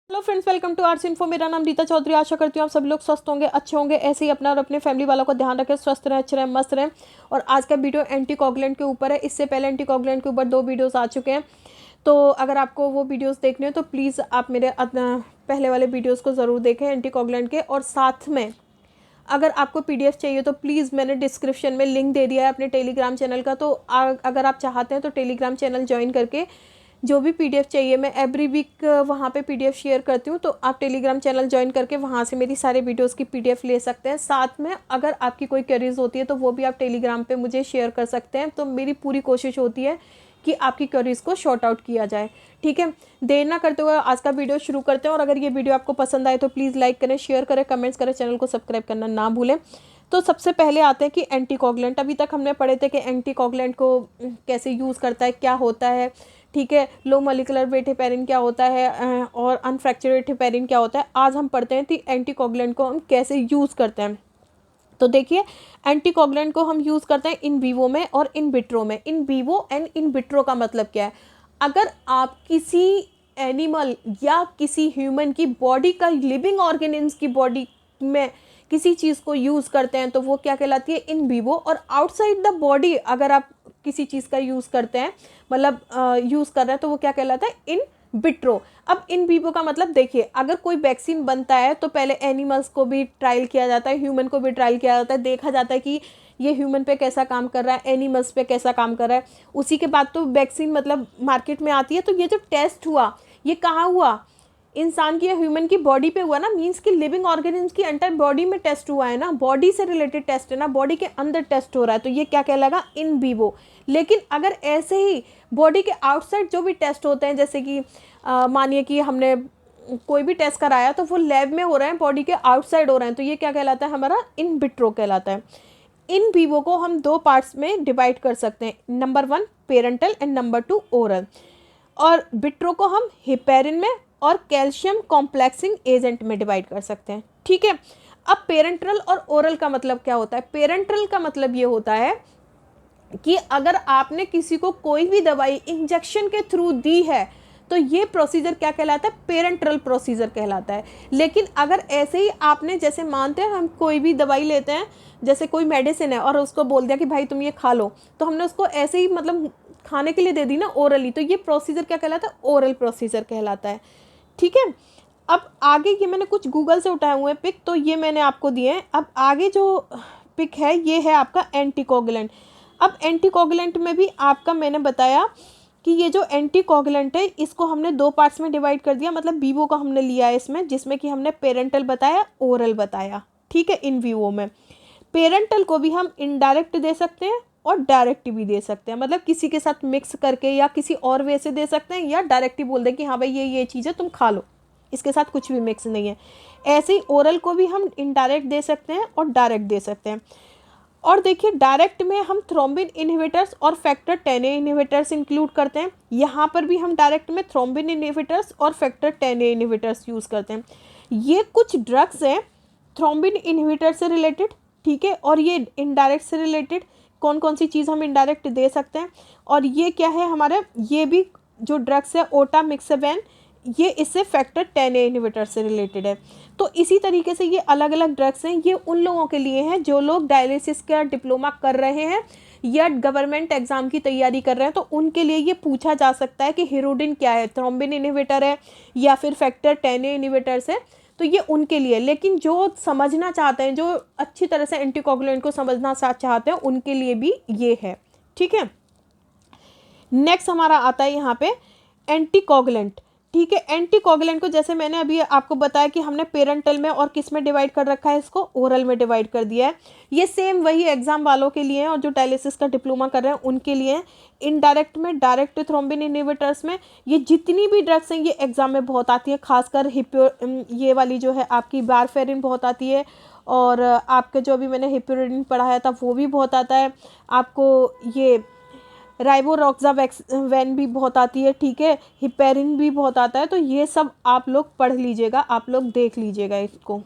Hello friends, welcome to Arts Info. मेरा नाम रीता चौधरी। आशा करती हूँ आप सभी लोग स्वस्थ होंगे, अच्छे होंगे। ऐसे ही अपना और अपने फैमिली वालों का ध्यान रखें, स्वस्थ रहें, अच्छे रहें, मस्त रहें। और आज का वीडियो एंटीकोगुलेंट के ऊपर है। इससे पहले एंटीकोगुलेंट के ऊपर 2 वीडियोस आ चुके हैं, तो अगर आपको वो वीडियोस देखने हो तो प्लीज़ आप मेरे पहले वाले वीडियोज़ को ज़रूर देखें एंटीकोगुलेंट के। और साथ में अगर आपको पीडीएफ चाहिए तो प्लीज़ मैंने डिस्क्रिप्शन में लिंक दे दिया है अपने टेलीग्राम चैनल का, तो अगर आप चाहते हैं तो टेलीग्राम चैनल ज्वाइन करके जो भी पीडीएफ चाहिए, मैं एवरी वीक वहाँ पे पीडीएफ शेयर करती हूँ, तो आप टेलीग्राम चैनल ज्वाइन करके वहाँ से मेरी सारे वीडियोस की पीडीएफ ले सकते हैं। साथ में अगर आपकी कोई क्वेरीज होती है तो वो भी आप टेलीग्राम पे मुझे शेयर कर सकते हैं। तो मेरी पूरी कोशिश होती है कि आपकी क्वेरीज को शॉर्ट आउट किया जाए। ठीक है, देर ना करते हुए आज का वीडियो शुरू करते हैं। और अगर ये वीडियो आपको पसंद आए तो प्लीज़ लाइक करें, शेयर करें, कमेंट्स करें, चैनल को सब्सक्राइब करना ना भूलें। तो सबसे पहले आते हैं कि एंटीकोगुलेंट। अभी तक हमने पढ़े थे कि एंटीकोगुलेंट को कैसे यूज़ करता है, क्या होता है। ठीक है, लो मॉलिक्यूलर वेट हेपेरिन क्या होता है और अनफ्रैक्चर्ड हेपेरिन क्या होता है। आज हम पढ़ते हैं कि एंटीकोगुलेंट को हम कैसे यूज़ करते हैं। तो देखिए, एंटीकोगुलेंट को हम यूज़ करते हैं इन वीवो में और इन विट्रो में। In vivo and in vitro का मतलब क्या है? अगर आप किसी एनिमल या किसी ह्यूमन की बॉडी का, लिविंग ऑर्गेनिज्म की बॉडी में किसी चीज़ को यूज़ करते हैं तो वो क्या कहलाती है? In vivo. और आउटसाइड द बॉडी अगर आप किसी चीज़ का यूज़ करते हैं, मतलब यूज़ कर रहे हैं, तो वो क्या कहलाता है? In vitro. अब इन वीवो का मतलब देखिए, अगर कोई वैक्सीन बनता है तो पहले एनिमल्स को भी ट्रायल किया जाता है, ह्यूमन को भी ट्रायल किया जाता है, देखा जाता है कि ये ह्यूमन पे कैसा काम कर रहा है, एनिमल्स पे कैसा काम कर रहा है। उसी के बाद तो वैक्सीन मतलब मार्केट में आती है। तो ये जो टेस्ट हुआ, ये कहाँ हुआ? इंसान की या ह्यूमन की बॉडी पे हुआ ना। मीन्स कि लिविंग ऑर्गेनिज्म की एंटायर बॉडी में टेस्ट हुआ है ना, बॉडी से रिलेटेड टेस्ट है ना, बॉडी के अंदर टेस्ट हो रहा है, तो ये क्या कहलाएगा? In vivo. लेकिन अगर ऐसे ही बॉडी के आउटसाइड जो भी टेस्ट होते हैं, जैसे कि मानिए कि हमने कोई भी टेस्ट कराया तो वो लैब में हो रहे हैं, बॉडी के आउटसाइड हो रहे हैं, तो ये क्या कहलाता है? हमारा इन विट्रो कहलाता है। इन वीवो को हम 2 पार्ट्स में डिवाइड कर सकते हैं, number 1 parental and number 2 oral. और विट्रो को हम हेपेरिन में और कैल्शियम कॉम्प्लेक्सिंग एजेंट में डिवाइड कर सकते हैं। ठीक है, अब पेरेंटल और ओरल का मतलब क्या होता है? पेरेंटल का मतलब ये होता है कि अगर आपने किसी को कोई भी दवाई इंजेक्शन के थ्रू दी है तो ये प्रोसीजर क्या कहलाता है? पेरेंटल प्रोसीजर कहलाता है। लेकिन अगर ऐसे ही आपने, जैसे मानते हैं हम कोई भी दवाई लेते हैं, जैसे कोई मेडिसिन है और उसको बोल दिया कि भाई तुम ये खा लो, तो हमने उसको ऐसे ही मतलब खाने के लिए दे दी ना, ओरली, तो ये प्रोसीजर क्या कहलाता है? ओरल प्रोसीजर कहलाता है। ठीक है, अब आगे ये मैंने कुछ गूगल से उठाए हुए हैं पिक, तो ये मैंने आपको दिए हैं। अब आगे जो पिक है ये है आपका एंटीकोगुलेंट। अब एंटीकोगुलेंट में भी आपका मैंने बताया कि ये जो एंटीकोगुलेंट है इसको हमने 2 पार्ट्स में डिवाइड कर दिया। मतलब वीवो का हमने लिया है इसमें, जिसमें कि हमने पेरेंटल बताया, ओरल बताया। ठीक है, इन वीवो में पेरेंटल को भी हम इनडायरेक्ट दे सकते हैं और डायरेक्ट भी दे सकते हैं, मतलब किसी के साथ मिक्स करके या किसी और वे से दे सकते हैं, या डायरेक्ट ही बोल दें कि हाँ भाई ये चीज़ है, तुम खा लो, इसके साथ कुछ भी मिक्स नहीं है। ऐसे ही ओरल को भी हम इनडायरेक्ट दे सकते हैं और डायरेक्ट दे सकते हैं। और देखिए, डायरेक्ट में हम थ्रोम्बिन इनहिबिटर्स और फैक्टर 10A इनहिबिटर्स इंक्लूड करते हैं। यहाँ पर भी हम डायरेक्ट में थ्रोम्बिन इनहिबिटर्स और फैक्टर 10A इनहिबिटर्स यूज़ करते हैं। ये कुछ ड्रग्स हैं थ्रोम्बिन इनहिबिटर से रिलेटेड। ठीक है, और ये इनडायरेक्ट से रिलेटेड कौन कौन सी चीज़ हम इनडायरेक्ट दे सकते हैं। और ये क्या है हमारे, ये भी जो ड्रग्स है ओटामिक्सेवेन, ये इससे फैक्टर 10A इनहिबिटर से रिलेटेड है। तो इसी तरीके से ये अलग अलग ड्रग्स हैं, ये उन लोगों के लिए हैं जो लोग डायलिसिस का डिप्लोमा कर रहे हैं या गवर्नमेंट एग्जाम की तैयारी कर रहे हैं, तो उनके लिए ये पूछा जा सकता है कि हिरोडिन क्या है, थ्रोम्बिन इनहिबिटर है या फिर फैक्टर 10A इनहिबिटर्स है, तो ये उनके लिए। लेकिन जो समझना चाहते हैं, जो अच्छी तरह से एंटीकोगुलेंट को समझना चाहते हैं, उनके लिए भी ये है। ठीक है, नेक्स्ट हमारा आता है यहाँ पे एंटीकोगुलेंट। ठीक है, एंटीकोगुलेंट को जैसे मैंने अभी आपको बताया कि हमने पेरेंटल में और किस में डिवाइड कर रखा है, इसको ओरल में डिवाइड कर दिया है। ये सेम वही एग्जाम वालों के लिए हैं और जो डायलिसिस का डिप्लोमा कर रहे हैं उनके लिए हैं। इनडायरेक्ट में डायरेक्ट थ्रोम्बिन इनहिबिटर्स में ये जितनी भी ड्रग्स हैं ये एग्जाम में बहुत आती है, खासकर ये वाली जो है आपकी वारफेरिन बहुत आती है, और आपके जो अभी मैंने हिप्योरिडिन पढ़ाया था वो भी बहुत आता है आपको। ये राइबोरोक्सावैक्स भी बहुत आती है। ठीक है, हिपेरिन भी बहुत आता है। तो ये सब आप लोग पढ़ लीजिएगा, आप लोग देख लीजिएगा इसको।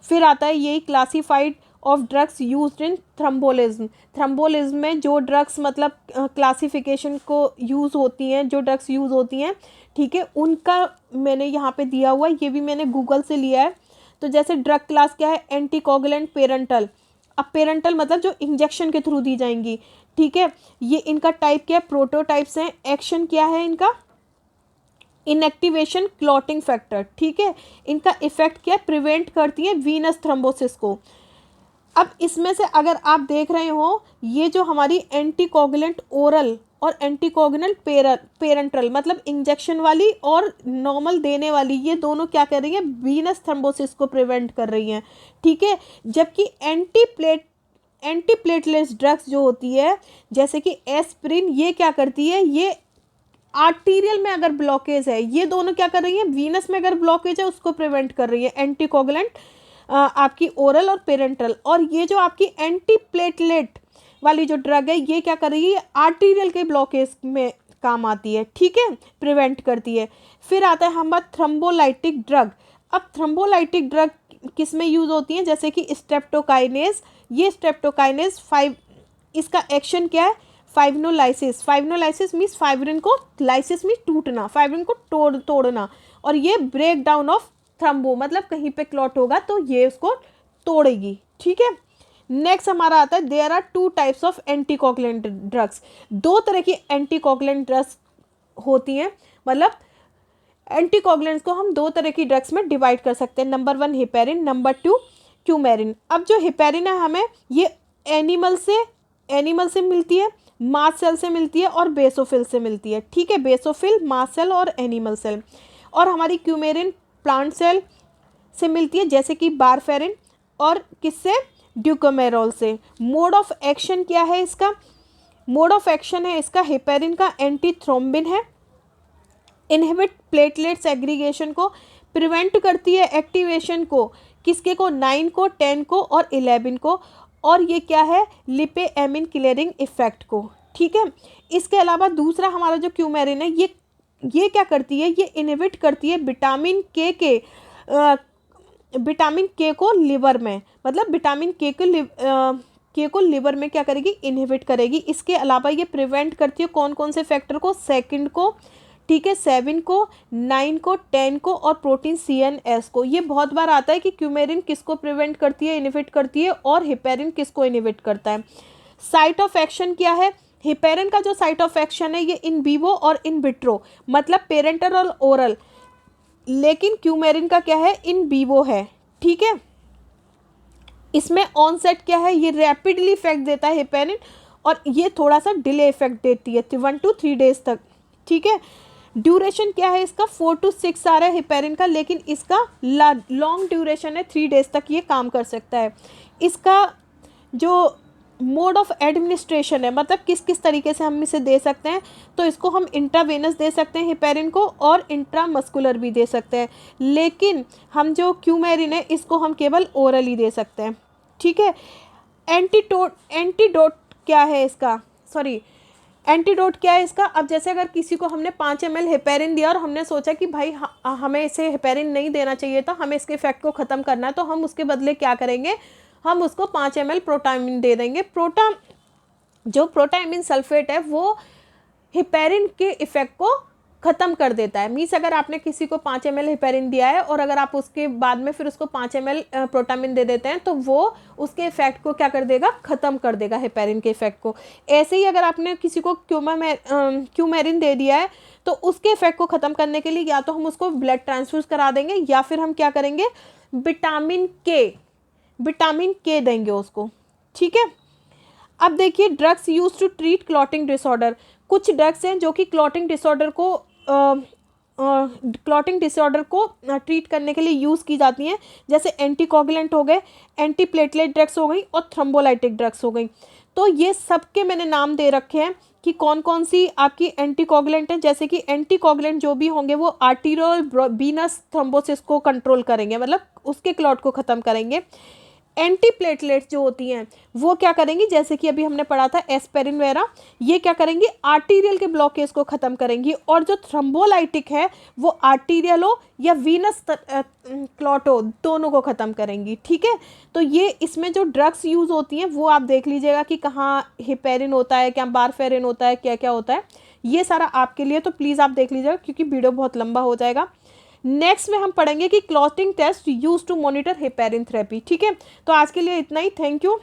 फिर आता है यही classified of drugs used in thrombolism. Thrombolism में जो ड्रग्स मतलब क्लासिफिकेशन को यूज़ होती हैं, जो ड्रग्स यूज़ होती हैं ठीक है, उनका मैंने यहाँ पे दिया हुआ है, ये भी मैंने गूगल से लिया है। तो जैसे ड्रग क्लास क्या है, एंटीकोगुलेंट पेरेंटल। अब पेरेंटल मतलब जो इंजेक्शन के थ्रू दी जाएंगी, ठीक है। ये इनका टाइप क्या है, प्रोटोटाइप्स हैं। एक्शन क्या है इनका, इनएक्टिवेशन क्लॉटिंग फैक्टर, ठीक है। इनका इफेक्ट क्या है, प्रिवेंट करती है वीनस थ्रोम्बोसिस को। अब इसमें से अगर आप देख रहे हो, ये जो हमारी एंटीकोगुलेंट ओरल और एंटीकोगुलेंट पेरेंटल मतलब इंजेक्शन वाली और नॉर्मल देने वाली, ये दोनों क्या कर रही है, वीनस थ्रोम्बोसिस को प्रिवेंट कर रही हैं, ठीक है। जबकि एंटीप्लेटलेट्स ड्रग्स जो होती है जैसे कि एस्पिरिन, ये क्या करती है, ये आर्टीरियल में अगर ब्लॉकेज है, ये दोनों क्या कर रही है, वीनस में अगर ब्लॉकेज है उसको प्रिवेंट कर रही है, एंटीकोगुलेंट आपकी ओरल और पेरेंटल। और ये जो आपकी एंटीप्लेटलेट वाली जो ड्रग है, ये क्या कर रही है, आर्टीरियल के ब्लॉकेज में काम आती है, ठीक है, प्रिवेंट करती है। फिर आता है हमारा थ्रोम्बोलाइटिक ड्रग। अब थ्रोम्बोलाइटिक ड्रग किस में यूज़ होती हैं, जैसे कि स्ट्रेप्टोकाइनेज। ये स्ट्रेप्टोकाइनेज 5, इसका एक्शन क्या है, फाइब्रोलाइसिस। फाइब्रोलाइसिस मीन्स फाइब्रिन को, लाइसिस मीन्स टूटना, फाइब्रिन को तोड़ना। और ये ब्रेक डाउन ऑफ थ्रम्बो मतलब कहीं पे क्लॉट होगा तो ये उसको तोड़ेगी, ठीक है। नेक्स्ट हमारा आता है, there are 2 types of anticoagulant drugs. 2 तरह की एंटीकोगुलेंट ड्रग्स होती हैं, मतलब एंटीकोगुलेंट्स को हम 2 तरह की ड्रग्स में डिवाइड कर सकते हैं। Number 1 heparin, number 2 क्यूमेरिन। अब जो हेपेरिन है हमें ये एनिमल से मिलती है, मास्ट सेल से मिलती है और बेसोफिल से मिलती है, ठीक है। बेसोफिल, मास्ट सेल और एनिमल सेल। और हमारी क्यूमेरिन प्लांट सेल से मिलती है, जैसे कि बारफेरिन, और किससे, ड्यूकोमेरोल से। मोड ऑफ एक्शन क्या है इसका, मोड ऑफ एक्शन है इसका हेपेरिन का एंटी थ्रोम्बिन है, इनहिबिट प्लेटलेट्स एग्रीगेशन को, प्रिवेंट करती है एक्टिवेशन को, किसके को, 9 को, 10 को और 11 को। और ये क्या है, लिपेएमिन क्लियरिंग इफेक्ट को, ठीक है। इसके अलावा दूसरा हमारा जो क्यूमेरिन है, ये क्या करती है, ये इनहिबिट करती है विटामिन के को लिवर में, मतलब विटामिन के को लिवर में क्या करेगी, इनहिबिट करेगी। इसके अलावा ये प्रिवेंट करती है कौन कौन से फैक्टर को, 2 को, ठीक है, 7 को, 9 को, 10 को और प्रोटीन CNS को। ये बहुत बार आता है कि क्यूमेरिन किसको प्रिवेंट करती है, इनहिबिट करती है, और हेपेरिन किसको इनहिबिट करता है। साइट ऑफ एक्शन क्या है, हेपेरिन का जो साइट ऑफ एक्शन है ये इन विवो और इन विट्रो, मतलब पेरेंटल और ओरल, लेकिन क्यूमेरिन का क्या है, इन विवो है, ठीक है। इसमें ऑनसेट क्या है, ये रैपिडली इफेक्ट देता है हेपेरिन, और ये थोड़ा सा डिले इफेक्ट देती है 1 to 3 डेज तक, ठीक है। ड्यूरेशन क्या है इसका, 4 to 6 आ रहा है हेपेरिन का, लेकिन इसका लॉन्ग ड्यूरेशन है, 3 डेज तक ये काम कर सकता है। इसका जो मोड ऑफ एडमिनिस्ट्रेशन है, मतलब किस किस तरीके से हम इसे दे सकते हैं, तो इसको हम इंट्रावेनस दे सकते हैं हेपेरिन को, और इंट्रामस्कुलर भी दे सकते हैं, लेकिन हम जो क्यूमेरिन है इसको हम केवल ओरली दे सकते हैं, ठीक है। एंटीडोट क्या है इसका, एंटीडोट क्या है इसका। अब जैसे अगर किसी को हमने 5 ml हेपेरिन दिया और हमने सोचा कि भाई हमें इसे हेपेरिन नहीं देना चाहिए था, हमें इसके इफेक्ट को ख़त्म करना है, तो हम उसके बदले क्या करेंगे, हम उसको 5 ml प्रोटामिन दे देंगे। जो प्रोटामिन सल्फेट है वो हेपेरिन के इफेक्ट को ख़त्म कर देता है। मीन्स अगर आपने किसी को 5 ml हेपेरिन दिया है और अगर आप उसके बाद में फिर उसको 5 ml प्रोटामिन दे देते हैं, तो वो उसके इफेक्ट को क्या कर देगा, ख़त्म कर देगा हेपेरिन के इफेक्ट को। ऐसे ही अगर आपने किसी को क्यूमेरिन दे दिया है, तो उसके इफेक्ट को ख़त्म करने के लिए या तो हम उसको ब्लड ट्रांसफ्यूज करा देंगे, या फिर हम क्या करेंगे, विटामिन के देंगे उसको, ठीक है। अब देखिए, drugs use to treat clotting disorder. कुछ ड्रग्स हैं जो कि क्लॉटिंग डिसऑर्डर को ट्रीट करने के लिए यूज़ की जाती हैं, जैसे एंटीकोगुलेंट हो गए, एंटीप्लेटलेट ड्रग्स हो गई और थ्रोम्बोलाइटिक ड्रग्स हो गई। तो ये सबके मैंने नाम दे रखे हैं कि कौन कौन सी आपकी एंटीकोगुलेंट है। जैसे कि एंटीकोगुलेंट जो भी होंगे वो आर्टीरियल वीनस थ्रोम्बोसिस को कंट्रोल करेंगे, मतलब उसके क्लॉट को ख़त्म करेंगे। एंटीप्लेटलेट्स जो होती हैं वो क्या करेंगी, जैसे कि अभी हमने पढ़ा था एस्पिरिन वगैरह, ये क्या करेंगी, आर्टीरियल के ब्लॉकेज को ख़त्म करेंगी। और जो थ्रोम्बोलाइटिक है वो आर्टीरियल हो या वीनस क्लॉट हो, दोनों को ख़त्म करेंगी। ठीक है, तो ये इसमें जो ड्रग्स यूज़ होती हैं वो आप देख लीजिएगा कि कहाँ हेपेरिन होता है, क्या वारफेरिन होता है, क्या क्या होता है, ये सारा आपके लिए तो प्लीज़ आप देख लीजिएगा क्योंकि वीडियो बहुत लंबा हो जाएगा। नेक्स्ट में हम पढ़ेंगे कि clotting test use to monitor heparin therapy. ठीक है, तो आज के लिए इतना ही। Thank you.